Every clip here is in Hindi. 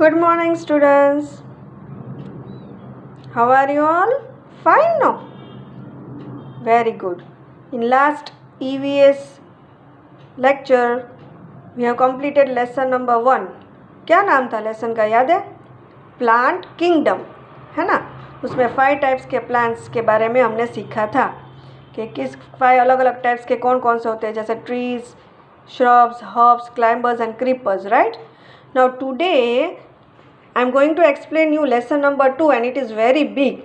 Good morning, students. How are you all? Fine now? Very good. In last EVS lecture, we have completed lesson number 1. क्या नाम था लेसन का, याद है? प्लांट किंगडम, है ना? उसमें 5 टाइप्स के प्लांट्स के बारे में हमने सीखा था कि किस 5 अलग अलग टाइप्स के कौन कौन से होते हैं, जैसे trees, shrubs, herbs, climbers and creepers, right? Now today I am going to explain you lesson number 2 and it is very big.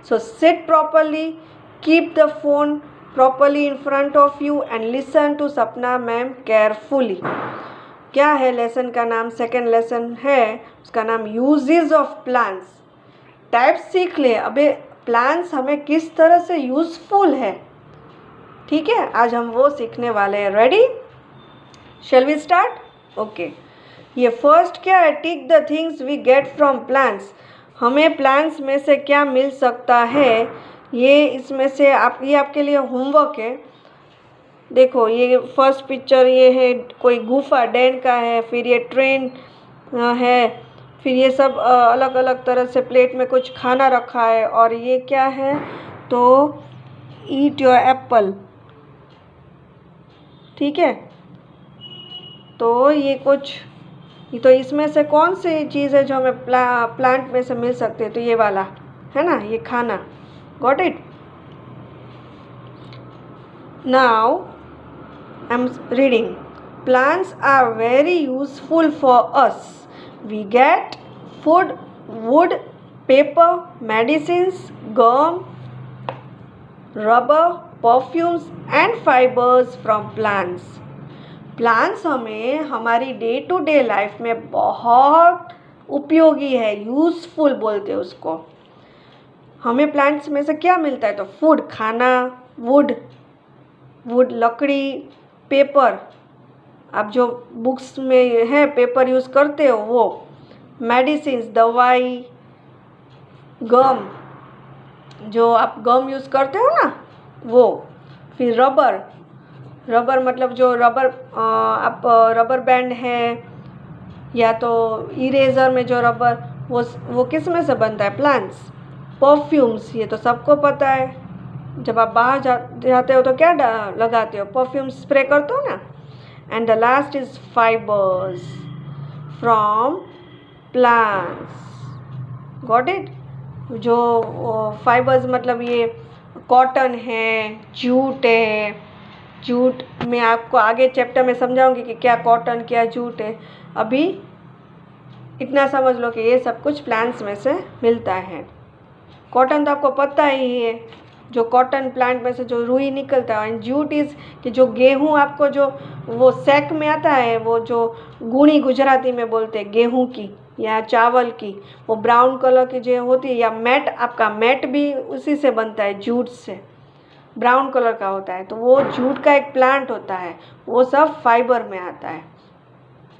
So sit properly, keep the phone properly in front of you and listen to Sapna ma'am carefully. क्या है लेसन का नाम? सेकेंड लेसन है, उसका नाम यूजेस ऑफ प्लांट्स. टाइप्स सीख ले. अबे प्लांट्स हमें किस तरह से यूजफुल है, ठीक है? आज हम वो सीखने वाले हैं. Ready? Shall we start? Okay. ये फर्स्ट क्या है? Tick the things we get from plants. हमें प्लांट्स में से क्या मिल सकता है, ये इसमें से ये आपके लिए होमवर्क है. देखो ये फर्स्ट पिक्चर ये है, कोई गुफा डैन का है, फिर ये ट्रेन है, फिर ये सब अलग अलग तरह से प्लेट में कुछ खाना रखा है. और ये क्या है? तो ईट योर एप्पल, ठीक है? तो ये कुछ, तो इसमें से कौन सी चीज़ है जो हमें प्लांट में से मिल सकती है? तो ये वाला है ना, ये खाना. Got it? Now I am reading. Plants are very useful for us. We get food, wood, paper, medicines, gum, rubber, perfumes and fibres from plants. Plants हमें हमारी डे टू डे लाइफ में बहुत उपयोगी है, यूज़फुल बोलते हैं उसको. हमें प्लांट्स में से क्या मिलता है? तो फूड, खाना, वुड लकड़ी, पेपर, आप जो बुक्स में है पेपर यूज़ करते हो वो, मेडिसिन्स दवाई, गम जो आप गम यूज़ करते हो ना वो, फिर रबर मतलब जो रबर आप रबर बैंड है या तो इरेज़र में जो रबर, वो किस में से बनता है? प्लांट्स. परफ्यूम्स, ये तो सबको पता है. जब आप बाहर जाते हो तो क्या लगाते हो? परफ्यूम स्प्रे करते हो ना. And the last is fibres from plants. Got it? जो फाइबर्स मतलब ये कॉटन है, जूट है. जूट मैं आपको आगे चैप्टर में समझाऊंगी कि क्या कॉटन क्या जूट है. अभी इतना समझ लो कि ये सब कुछ प्लांट्स में से मिलता है. कॉटन तो आपको पता ही है, जो कॉटन प्लांट में से जो रुई निकलता है. एंड जूट इज़ कि जो गेहूँ आपको जो वो सैक में आता है, वो जो गुणी गुजराती में बोलते हैं गेहूँ की या चावल की, वो ब्राउन कलर की जो होती है, या मैट, आपका मैट भी उसी से बनता है, जूट से ब्राउन कलर का होता है. तो वो जूट का एक प्लांट होता है, वो सब फाइबर में आता है.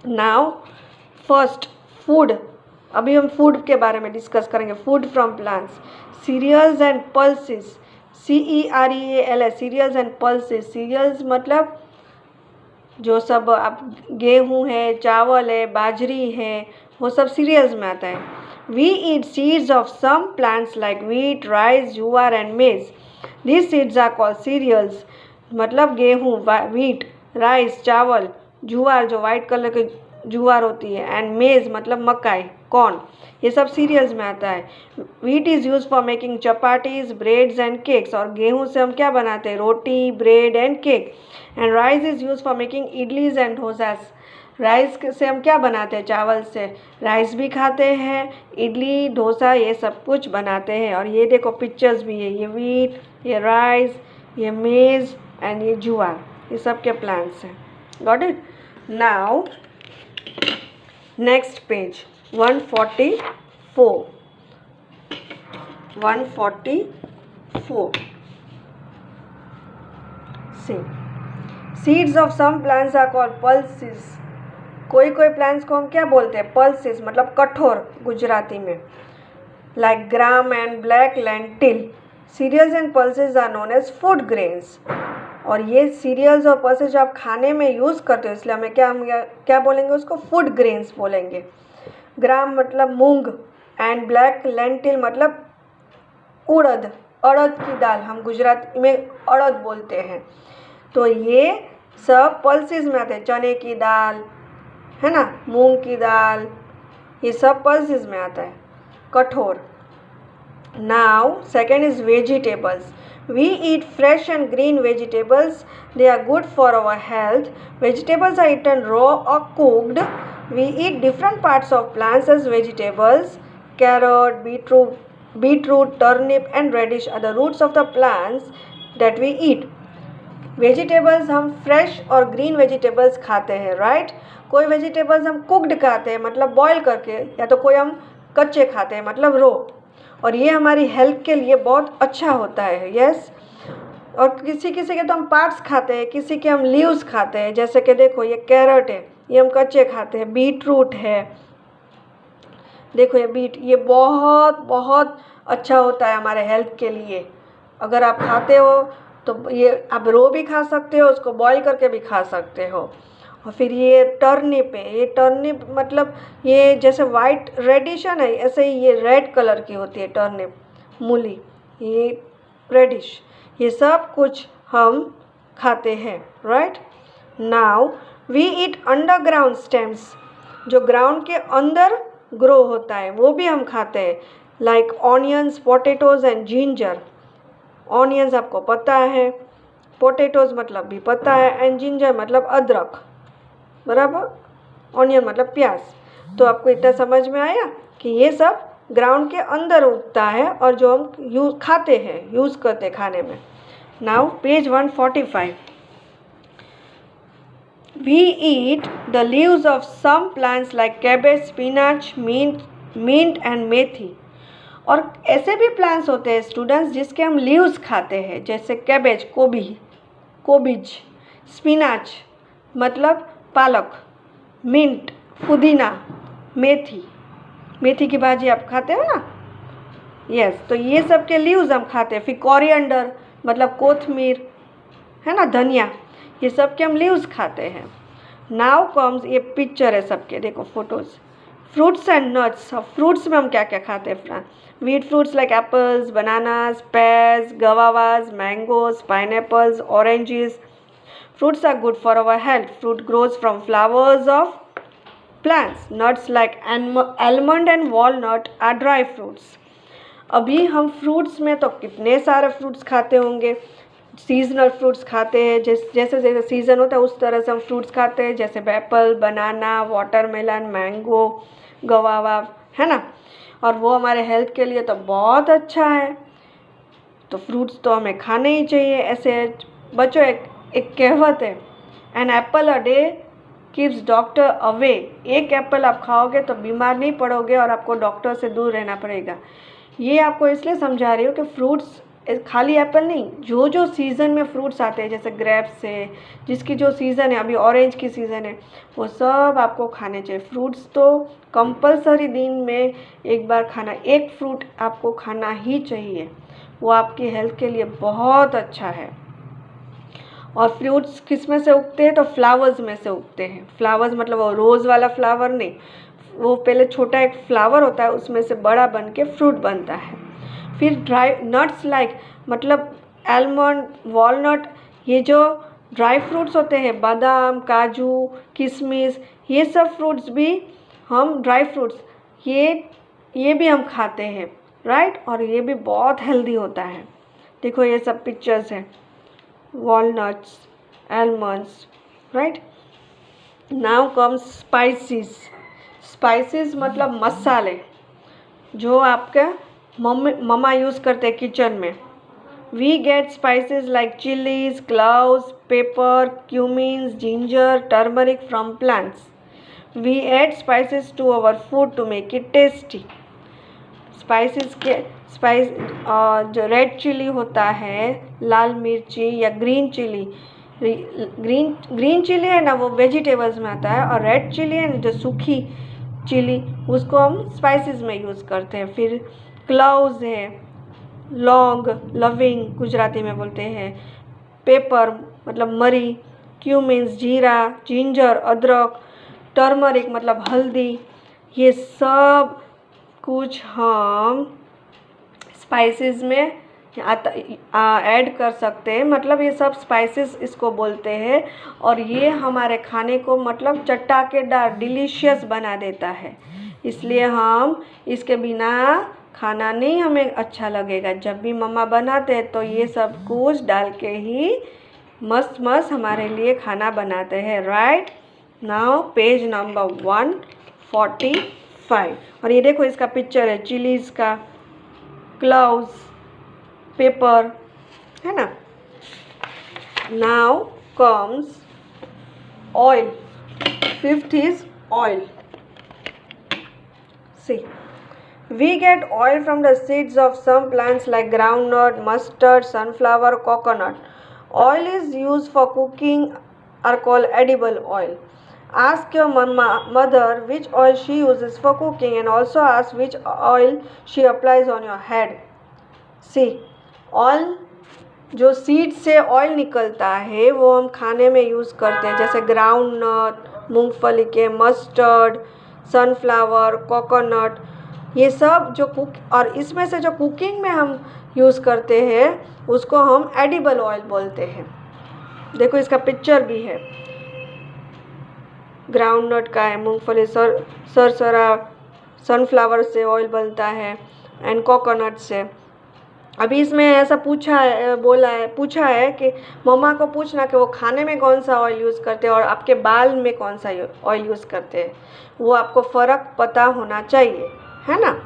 Now first food. अभी हम फूड के बारे में डिस्कस करेंगे. Food from plants. Cereals and pulses. CEREALS, cereals and pulses. Cereals मतलब जो सब आप गेहूँ है, चावल है, बाजरी है, वो सब सीरियल्स में आता है. We eat seeds of some plants like wheat, rice, jowar and maize. These seeds are called cereals. मतलब गेहूँ, व्हीट, राइस, चावल, जुआर जो वाइट कलर के जुआर होती है, एंड मेज मतलब मकाई, कॉर्न, ये सब सीरियल्स में आता है. Wheat is use for making chapatis, breads and cakes. और गेहूँ से हम क्या बनाते हैं? Roti, bread and cake. And rice is use for making idlis and dosas. Rice से हम क्या बनाते हैं? चावल से राइस भी खाते हैं, इडली, डोसा, ये सब कुछ बनाते हैं. और ये देखो पिक्चर्स भी है, ये व्हीट, ये राइस, ये मेज एंड ये जुआर, ये सब के प्लांट्स हैं. Got it? Now next page 144. 144. See. Seeds of some plants are called pulses. कोई प्लांट्स को हम क्या बोलते हैं? पल्सेस मतलब कठोर गुजराती में. Like gram and black lentil. Cereals and pulses are known as food grains. और ये सीरियल्स और पल्सेस जो आप खाने में यूज़ करते हो, इसलिए हम क्या बोलेंगे उसको? फूड ग्रेन्स बोलेंगे. ग्राम मतलब मूंग, एंड ब्लैक लेंटिल मतलब उड़द, अड़द की दाल, हम गुजराती में अड़द बोलते हैं। तो ये सब पल्सेस में आते हैं, चने की दाल है ना, मूंग की दाल, ये सब पल्सेस में आता है। कठोर। Now second is vegetables. We eat fresh and green vegetables. They are good for our health. Vegetables are eaten raw or cooked. We eat different parts of plants as vegetables. Carrot, beetroot, turnip and radish are the roots of the plants that we eat. Vegetables हम फ्रेश और ग्रीन वेजिटेबल्स खाते हैं, राइट। कोई वेजिटेबल्स हम कुकड खाते हैं मतलब बॉईल करके, या तो कोई हम कच्चे खाते हैं मतलब रो, और ये हमारी हेल्थ के लिए बहुत अच्छा होता है, यस। और किसी किसी के तो हम पार्ट्स खाते हैं, किसी के हम लीव्स खाते हैं, जैसे कि देखो ये कैरेट है, ये हम कच्चे खाते हैं। बीट रूट है, देखो ये बीट, ये बहुत बहुत अच्छा होता है हमारे हेल्थ के लिए। अगर आप खाते हो तो ये आप रो भी खा सकते हो, उसको बॉईल करके भी खा सकते हो। और फिर ये टर्निप है, ये टर्निप मतलब ये जैसे वाइट रेडिश है ना, ऐसे ही ये रेड कलर की होती है टर्निप, मूली, ये रेडिश, ये सब कुछ हम खाते हैं, right. Now we eat underground stems, जो ग्राउंड के अंदर ग्रो होता है वो भी हम खाते हैं, like onions, potatoes and ginger. Onions आपको पता है, पोटैटोज मतलब भी पता है, एंड जिंजर मतलब अदरक, बराबर। ऑनियन मतलब प्याज। तो आपको इतना समझ में आया कि ये सब ग्राउंड के अंदर उगता है और जो हम खाते हैं, यूज़ करते हैं खाने में। Now page 145। We eat the leaves of some plants like cabbage, spinach, mint and मेथी। और ऐसे भी प्लांट्स होते हैं स्टूडेंट्स जिसके हम लीव्स खाते हैं, जैसे कैबेज, कोबिज, स्पिनाच मतलब पालक, मिंट पुदीना, मेथी की भाजी आप खाते हो ना, यस। तो ये सब के लीव्स हम खाते हैं। फिर कोरिएंडर मतलब कोथमीर है ना, धनिया, ये सब के हम लीव्स खाते हैं। नाउ कम्स, ये पिक्चर है सबके, देखो photos. Fruits and nuts, fruits में हम क्या क्या खाते हैं? We eat fruits like apples, bananas, pears, guavas, mangoes, pineapples, oranges. Fruits are good for our health. Fruit grows from flowers of plants. Nuts like almond and walnut are dry fruits. अभी हम फ्रूट्स में तो कितने सारे फ्रूट्स खाते होंगे। सीजनल फ्रूट्स खाते हैं, जैसे जैसे सीज़न होता है उस तरह से हम फ्रूट्स खाते हैं, जैसे एप्पल, बनाना, वाटरमेलन, मैंगो, गवावा, है ना। और वो हमारे हेल्थ के लिए तो बहुत अच्छा है, तो फ्रूट्स तो हमें खाने ही चाहिए। ऐसे बच्चों एक कहावत है, an apple a day keeps doctor away. एक एप्पल आप खाओगे तो बीमार नहीं पड़ोगे और आपको डॉक्टर से दूर रहना पड़ेगा। ये आपको इसलिए समझा रही हूँ कि फ्रूट्स खाली एप्पल नहीं, जो जो सीज़न में फ्रूट्स आते हैं, जैसे ग्रेप्स है, जिसकी जो सीज़न है, अभी ऑरेंज की सीज़न है, वो सब आपको खाने चाहिए। फ्रूट्स तो कंपलसरी दिन में एक बार खाना, एक फ्रूट आपको खाना ही चाहिए, वो आपकी हेल्थ के लिए बहुत अच्छा है। और फ्रूट्स किस में से उगते हैं? तो फ्लावर्स में से उगते हैं। फ्लावर्स मतलब वो रोज़ वाला फ्लावर नहीं, वो पहले छोटा एक फ्लावर होता है, उसमें से बड़ा बन के फ्रूट बनता है। फिर ड्राई नट्स लाइक मतलब आलमंड, वॉलनट, ये जो ड्राई फ्रूट्स होते हैं, बादाम, काजू, किशमिश, ये सब फ्रूट्स भी हम ड्राई फ्रूट्स ये भी हम खाते हैं, राइट। और ये भी बहुत हेल्दी होता है। देखो ये सब पिक्चर्स हैं, walnuts, almonds, right? Now comes spices. Spices मतलब मसाले जो आपका मम्मा यूज़ करते हैं किचन में। We get spices like chilies, cloves, pepper, cumin, ginger, turmeric from plants. We add spices to our food to make it tasty. Spices के जो रेड चिली होता है, लाल मिर्ची या ग्रीन चिली, ग्रीन चिली है ना वो वेजिटेबल्स में आता है, और रेड चिली है ना जो सूखी चिली, उसको हम स्पाइसेस में यूज़ करते हैं। फिर क्लोव्स है, लौंग, लविंग गुजराती में बोलते हैं, पेपर मतलब मरी, क्यूमिन्स जीरा, जिंजर अदरक, टर्मरिक मतलब हल्दी, ये सब कुछ हम स्पाइसेस में ऐड कर सकते हैं, मतलब ये सब स्पाइसेस इसको बोलते हैं, और ये हमारे खाने को मतलब चटकेदार डिलीशियस बना देता है। इसलिए हम इसके बिना खाना नहीं हमें अच्छा लगेगा। जब भी मम्मा बनाते हैं तो ये सब कुछ डाल के ही मस्त मस्त हमारे लिए खाना बनाते हैं, राइट। नाउ पेज नंबर 145, और ये देखो इसका पिक्चर है चिलीज का, क्लाउड्स, पेपर, है ना। Now comes oil, fifth is oil. See, we get oil from the seeds of some plants like groundnut, mustard, sunflower, coconut. Oil is used for cooking are called edible oil. Ask your mother which oil she uses for cooking, and also ask which oil she applies on your head. See, oil जो सीड से ऑयल निकलता है वो हम खाने में यूज़ करते हैं, जैसे ग्राउंडनट, मूंगफली के, मस्टर्ड, सनफ्लावर, कोकोनट, ये सब जो और इसमें से जो कुकिंग में हम यूज़ करते हैं उसको हम एडिबल ऑयल बोलते हैं। देखो इसका पिक्चर भी है, ग्राउंडनट का है, मूंगफली, सरसरा, सनफ्लावर से ऑयल बनता है, एंड कोकोनट से। अभी इसमें ऐसा पूछा है कि मम्मा को पूछना कि वो खाने में कौन सा ऑयल यूज़ करते हैं और आपके बाल में कौन सा ऑयल यूज़ करते हैं, वो आपको फ़र्क पता होना चाहिए, है ना।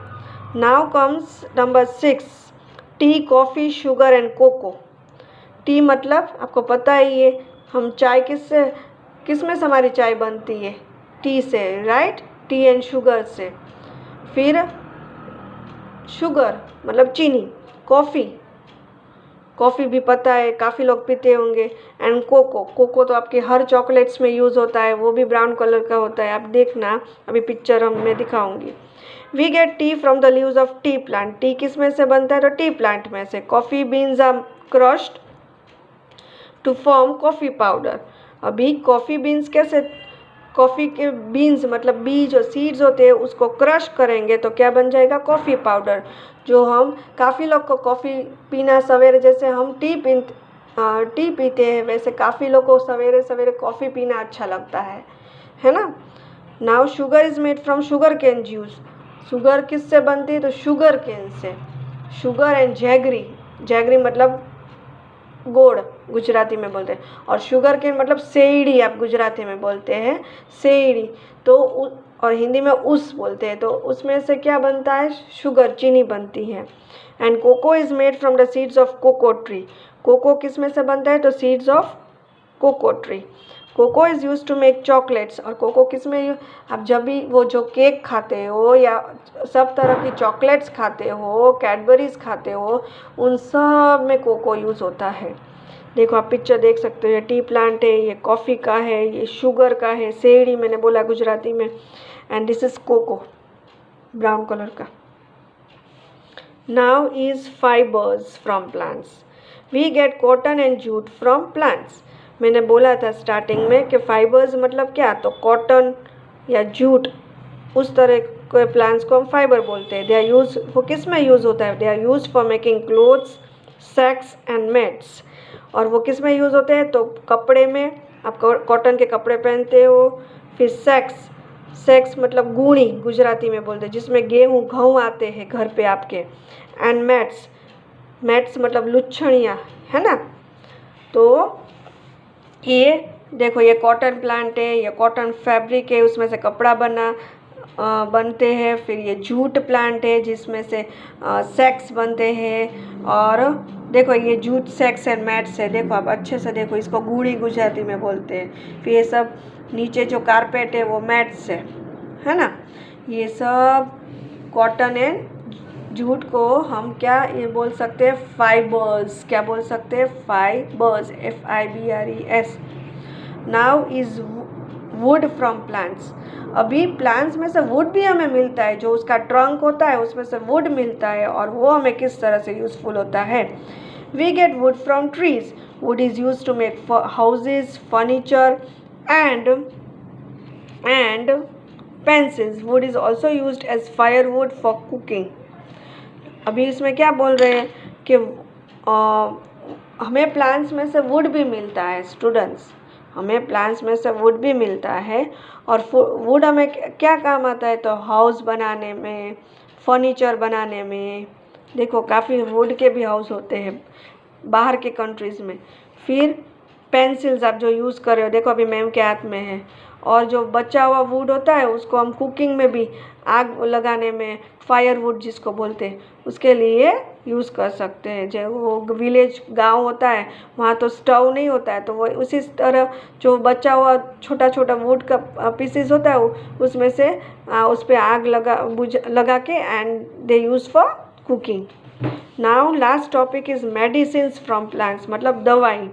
Now comes number 6, tea, coffee, sugar and cocoa. Tea मतलब आपको पता ही है, हम चाय किस में से हमारी चाय बनती है, टी से, राइट, टी एंड शुगर से। फिर शुगर मतलब चीनी, कॉफ़ी भी पता है, काफ़ी लोग पीते होंगे, एंड कोको तो आपके हर चॉकलेट्स में यूज़ होता है, वो भी ब्राउन कलर का होता है, आप देखना अभी पिक्चर मैं दिखाऊंगी। We get tea from the leaves of tea plant. Tea किस में से बनता है, तो टी प्लांट में से। Coffee beans are crushed to form coffee powder. अभी कॉफ़ी बीन्स कैसे, कॉफ़ी के बीन्स मतलब बीज और सीड्स होते हैं, उसको क्रश करेंगे तो क्या बन जाएगा, कॉफ़ी पाउडर, जो हम काफ़ी लोग को कॉफ़ी पीना सवेरे, जैसे हम टी पीते हैं वैसे काफ़ी लोग को सवेरे सवेरे कॉफ़ी पीना अच्छा लगता है ना। Now sugar is made from sugar cane juice. Sugar किससे बनती है, तो शुगर केन से। शुगर एंड जैगरी मतलब गोड़ गुजराती में बोलते हैं, और शुगर केन मतलब सेड़ी आप गुजराती में बोलते हैं, सेड़ी तो और हिंदी में उस बोलते हैं, तो उसमें से क्या बनता है, शुगर, चीनी बनती है। And cocoa is made from the seeds of cocoa tree. Cocoa किस में से बनता है, तो seeds of cocoa tree. Cocoa is use to make chocolates. और कोको किस में, आप जब भी वो जो केक खाते हो या सब तरह की चॉकलेट्स खाते हो, कैडबरीज खाते हो, उन सब में कोको यूज़ होता है। देखो आप पिक्चर देख सकते हो, ये टी प्लांट है, ये कॉफ़ी का है, ये शुगर का है, सेड़ी मैंने बोला गुजराती में, and this is cocoa, brown colour का। Now is fibres from plants. We get cotton and jute from plants. मैंने बोला था स्टार्टिंग में कि फाइबर्स मतलब क्या, तो कॉटन या जूट, उस तरह के प्लांट्स को हम फाइबर बोलते हैं। दे आर यूज, वो किस में यूज़ होता है, they are use for making clothes, sacks and mats. और वो किस में यूज़ होते हैं, तो कपड़े में, आप कॉटन के कपड़े पहनते हो। फिर सैक्स मतलब गूणी गुजराती में बोलते हैं, जिसमें गेहूँ आते हैं घर पे आपके। एंड मैट्स मतलब लुच्छणियाँ, है ना। तो ये देखो, ये कॉटन प्लांट है, ये कॉटन फैब्रिक है, उसमें से कपड़ा बनते हैं। फिर ये जूट प्लांट है जिसमें से सैक्स बनते हैं। और देखो ये जूट, सैक्स एंड मैट्स है, देखो आप अच्छे से देखो, इसको गूढ़ी गुजराती में बोलते हैं। फिर ये सब नीचे जो कारपेट है वो मैट्स है ना। ये सब कॉटन एंड जूट को हम क्या ये बोल सकते हैं, फाइबर्स। क्या बोल सकते हैं, fibres, FIBRES। Now is wood from plants. अभी प्लांट्स में से वुड भी हमें मिलता है, जो उसका ट्रंक होता है उसमें से वुड मिलता है, और वो हमें किस तरह से यूज़फुल होता है। We get wood from trees. Wood is use to make houses, furniture and pencils. Wood is also used as firewood for cooking. अभी इसमें क्या बोल रहे हैं कि हमें प्लांट्स में से वुड भी मिलता है स्टूडेंट्स, हमें प्लांट्स में से वुड भी मिलता है। और वुड हमें क्या काम आता है, तो हाउस बनाने में, फर्नीचर बनाने में। देखो काफ़ी वुड के भी हाउस होते हैं बाहर के कंट्रीज़ में। फिर पेंसिल्स आप जो यूज़ कर रहे हो, देखो अभी मैम के हाथ में है। और जो बचा हुआ वुड होता है उसको हम कुकिंग में भी, आग लगाने में, फायरवुड जिसको बोलते हैं, उसके लिए यूज़ कर सकते हैं। जो वो विलेज गांव होता है वहाँ तो स्टोव नहीं होता है, तो वो उसी तरह जो बचा हुआ छोटा छोटा वुड का पीसेस होता है उसमें से उस पर आग लगा के and they use for cooking. Now last topic is medicines from plants, मतलब दवाई।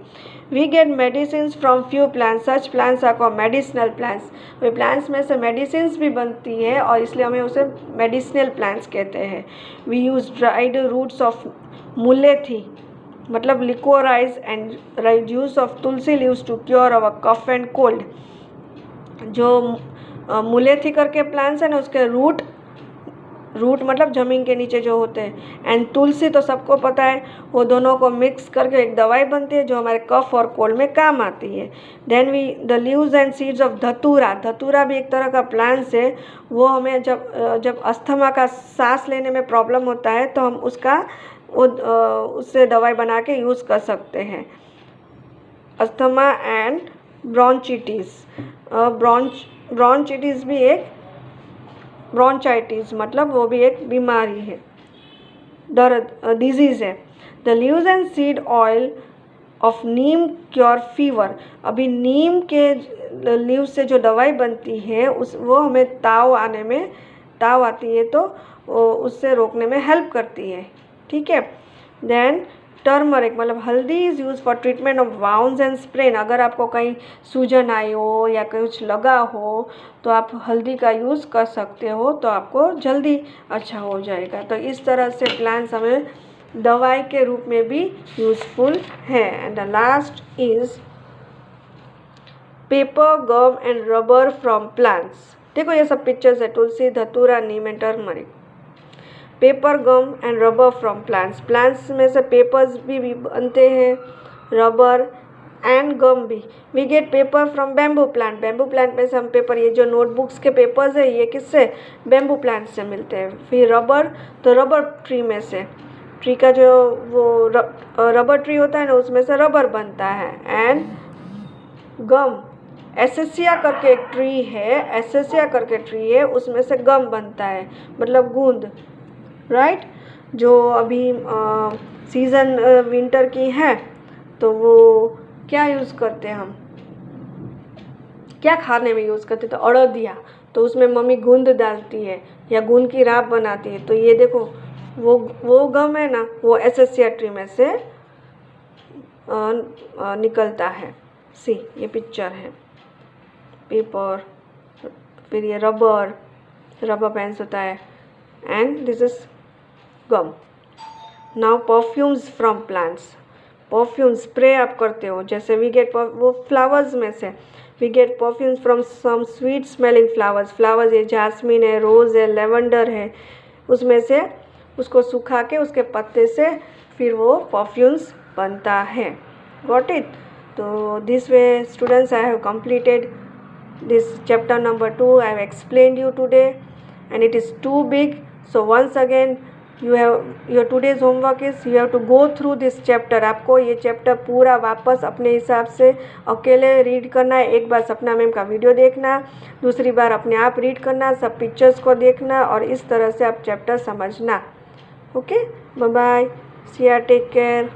We get medicines from few plants, such plants are called medicinal plants. वे प्लांट्स में से मेडिसिन्स भी बनती है और इसलिए हमें उसे मेडिसिनल प्लांट्स कहते हैं। We use dried roots of mulethi, मतलब liquorice and use of tulsi leaves to cure our cough and cold. जो मुलेथी करके प्लांट्स है ना, उसके रूट मतलब ज़मीन के नीचे जो होते हैं, एंड तुलसी तो सबको पता है, वो दोनों को मिक्स करके एक दवाई बनती है जो हमारे कफ और कोल्ड में काम आती है। Then the leaves and seeds of datura भी एक तरह का प्लांट्स है। वो हमें जब अस्थमा का सांस लेने में प्रॉब्लम होता है तो हम उससे दवाई बना के यूज़ कर सकते हैं। अस्थमा एंड ब्रोंचिटिस, ब्रोंचिटिस भी एक, ब्रोंचाइटिस मतलब वो भी एक बीमारी है, डिजीज़ है। The leaves and seed oil of Neem cure fever. अभी नीम के लीव से जो दवाई बनती है वो हमें ताव आती है तो उससे रोकने में हेल्प करती है, ठीक है। देन टर्मरिक मतलब हल्दी is use for treatment of wounds and sprain. अगर आपको कहीं सूजन आई हो या कुछ लगा हो तो आप हल्दी का यूज़ कर सकते हो, तो आपको जल्दी अच्छा हो जाएगा। तो इस तरह से प्लांट्स हमें दवाई के रूप में भी यूज़फुल है। And the last is paper, gum and rubber from plants. देखो ये सब पिक्चर्स है, tulsi, dhatura, neem and turmeric. Paper, gum and rubber from plants. Plants में से पेपर्स भी बनते हैं, रबर एंड गम भी। We get paper from bamboo plant. Bamboo plant में से हम पेपर, ये जो नोटबुक्स के पेपर्स है ये किससे, बैम्बू प्लांट से मिलते हैं। फिर रबर, तो रबर ट्री में से, ट्री का जो वो रबर ट्री होता है ना उसमें से रबर बनता है। एंड गम, एसेसिया करके एक ट्री है, एसेसिया करके ट्री है, उसमें से गम बनता है, मतलब गूंद, राइट। जो अभी सीज़न विंटर की है तो वो क्या यूज़ करते हैं हम, क्या खाने में यूज़ करते हैं, तो अड़दिया, तो उसमें मम्मी गूंद डालती है या गूंद की राब बनाती है। तो ये देखो वो गम है ना, वो एसेसिया ट्री में से निकलता है। सी ये पिक्चर है, पेपर, फिर ये रबर पेंस होता है, and this is gum. Now perfumes from plants. Perfume spray आप करते हो, जैसे वी गेट वो फ्लावर्स में से we get perfumes from some sweet smelling flowers ये जास्मिन है, रोज़ है, लेवेंडर है, उसमें से उसको सुखा के उसके पत्ते से फिर वो परफ्यूम्स बनता है। Got it? तो this way students I have completed this chapter number 2. I have explained you today and it is too big, so once again your today's homework is you have to go through this chapter. आपको ये चैप्टर पूरा वापस अपने हिसाब से अकेले रीड करना है। एक बार सपना मैम का वीडियो देखना, दूसरी बार अपने आप रीड करना, सब पिक्चर्स को देखना और इस तरह से आप चैप्टर समझना। ओके, बाय बाय, सी या, टेक केयर।